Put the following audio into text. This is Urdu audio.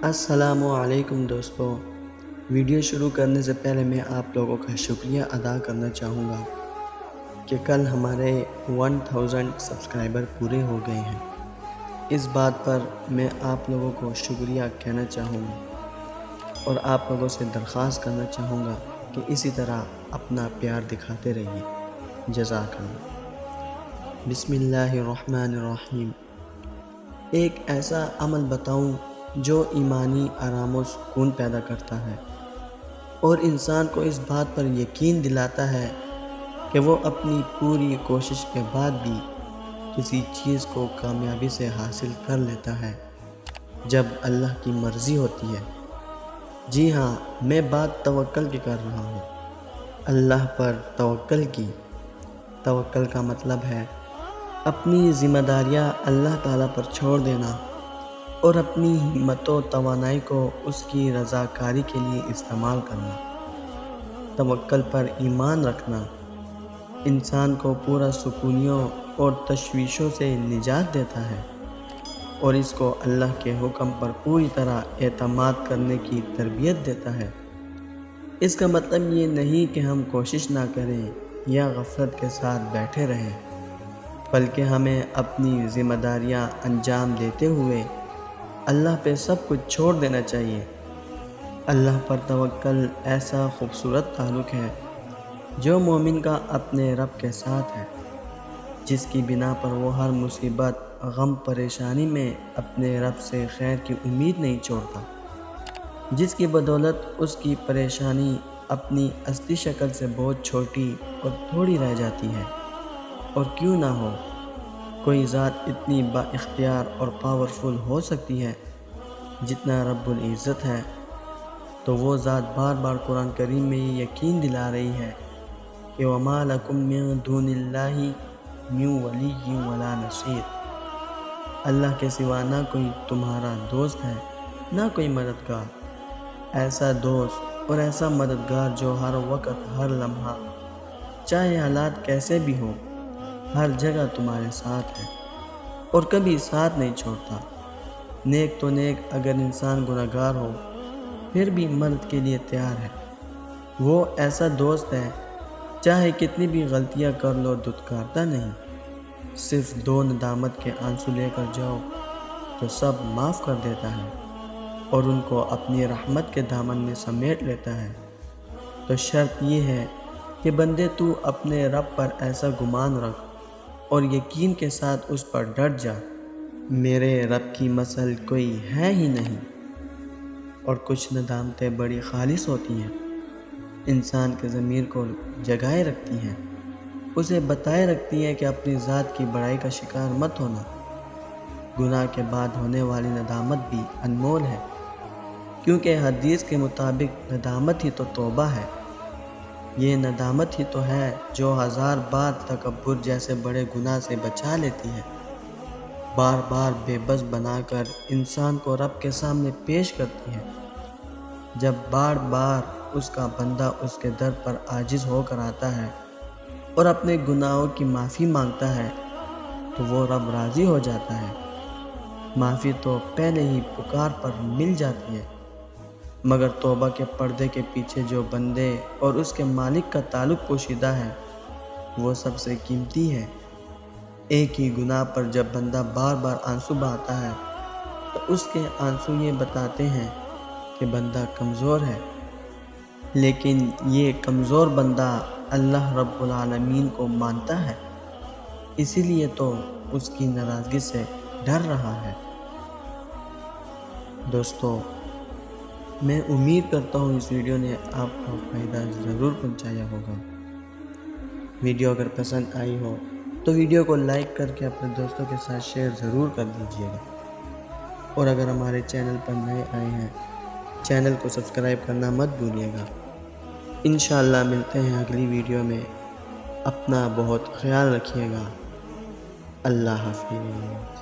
السلام علیکم دوستو، ویڈیو شروع کرنے سے پہلے میں آپ لوگوں کا شکریہ ادا کرنا چاہوں گا کہ کل ہمارے 1000 سبسکرائبر پورے ہو گئے ہیں۔ اس بات پر میں آپ لوگوں کو شکریہ کہنا چاہوں گا اور آپ لوگوں سے درخواست کرنا چاہوں گا کہ اسی طرح اپنا پیار دکھاتے رہیے۔ جزاک اللہ۔ بسم اللہ الرحمن الرحیم۔ ایک ایسا عمل بتاؤں جو ایمانی آرام و سکون پیدا کرتا ہے اور انسان کو اس بات پر یقین دلاتا ہے کہ وہ اپنی پوری کوشش کے بعد بھی کسی چیز کو کامیابی سے حاصل کر لیتا ہے جب اللہ کی مرضی ہوتی ہے۔ جی ہاں، میں بات توکل کی کر رہا ہوں۔ اللہ پر توکل کی۔ توکل کا مطلب ہے اپنی ذمہ داریاں اللہ تعالیٰ پر چھوڑ دینا اور اپنی ہمت و توانائی کو اس کی رضاکاری کے لیے استعمال کرنا۔ توکل پر ایمان رکھنا انسان کو پورا سکونیوں اور تشویشوں سے نجات دیتا ہے اور اس کو اللہ کے حکم پر پوری طرح اعتماد کرنے کی تربیت دیتا ہے۔ اس کا مطلب یہ نہیں کہ ہم کوشش نہ کریں یا غفلت کے ساتھ بیٹھے رہیں، بلکہ ہمیں اپنی ذمہ داریاں انجام دیتے ہوئے اللہ پہ سب کچھ چھوڑ دینا چاہیے۔ اللہ پر توکل ایسا خوبصورت تعلق ہے جو مومن کا اپنے رب کے ساتھ ہے، جس کی بنا پر وہ ہر مصیبت، غم، پریشانی میں اپنے رب سے خیر کی امید نہیں چھوڑتا، جس کی بدولت اس کی پریشانی اپنی اصلی شکل سے بہت چھوٹی اور تھوڑی رہ جاتی ہے۔ اور کیوں نہ ہو، کوئی ذات اتنی با اختیار اور پاورفل ہو سکتی ہے جتنا رب العزت ہے، تو وہ ذات بار بار قرآن کریم میں یہ یقین دلا رہی ہے کہ وَمَا لَكُم مِّن دُونِ اللَّهِ مِن وَلِيٍّ وَلَا نَصِيرٍ۔ اللہ کے سوا نہ کوئی تمہارا دوست ہے، نہ کوئی مددگار۔ ایسا دوست اور ایسا مددگار جو ہر وقت، ہر لمحہ، چاہے حالات کیسے بھی ہوں، ہر جگہ تمہارے ساتھ ہے اور کبھی ساتھ نہیں چھوڑتا۔ نیک تو نیک اگر انسان گنہگار ہو پھر بھی مدد کے لیے تیار ہے۔ وہ ایسا دوست ہے چاہے کتنی بھی غلطیاں کر لو دھتکارتا نہیں، صرف 2 ندامت کے آنسو لے کر جاؤ تو سب معاف کر دیتا ہے اور ان کو اپنی رحمت کے دامن میں سمیٹ لیتا ہے۔ تو شرط یہ ہے کہ بندے تو اپنے رب پر ایسا گمان رکھ اور یقین کے ساتھ اس پر ڈٹ جا، میرے رب کی مثل کوئی ہے ہی نہیں۔ اور کچھ ندامتیں بڑی خالص ہوتی ہیں، انسان کے ضمیر کو جگائے رکھتی ہیں، اسے بتائے رکھتی ہیں کہ اپنی ذات کی بڑائی کا شکار مت ہونا۔ گناہ کے بعد ہونے والی ندامت بھی انمول ہے، کیونکہ حدیث کے مطابق ندامت ہی تو توبہ ہے۔ یہ ندامت ہی تو ہے جو 1000 بار تکبر جیسے بڑے گناہ سے بچا لیتی ہے، بار بار بے بس بنا کر انسان کو رب کے سامنے پیش کرتی ہے۔ جب بار بار اس کا بندہ اس کے در پر عاجز ہو کر آتا ہے اور اپنے گناہوں کی معافی مانگتا ہے تو وہ رب راضی ہو جاتا ہے۔ معافی تو پہلے ہی پکار پر مل جاتی ہے، مگر توبہ کے پردے کے پیچھے جو بندے اور اس کے مالک کا تعلق پوشیدہ ہے وہ سب سے قیمتی ہے۔ ایک ہی گناہ پر جب بندہ بار بار آنسو بہاتا ہے تو اس کے آنسو یہ بتاتے ہیں کہ بندہ کمزور ہے، لیکن یہ کمزور بندہ اللہ رب العالمین کو مانتا ہے، اسی لیے تو اس کی ناراضگی سے ڈر رہا ہے۔ دوستو، میں امید کرتا ہوں اس ویڈیو نے آپ کو فائدہ ضرور پہنچایا ہوگا۔ ویڈیو اگر پسند آئی ہو تو ویڈیو کو لائک کر کے اپنے دوستوں کے ساتھ شیئر ضرور کر دیجیے گا، اور اگر ہمارے چینل پر نئے آئے ہیں چینل کو سبسکرائب کرنا مت بھولیے گا۔ انشاءاللہ ملتے ہیں اگلی ویڈیو میں۔ اپنا بہت خیال رکھیے گا۔ اللہ حافظ۔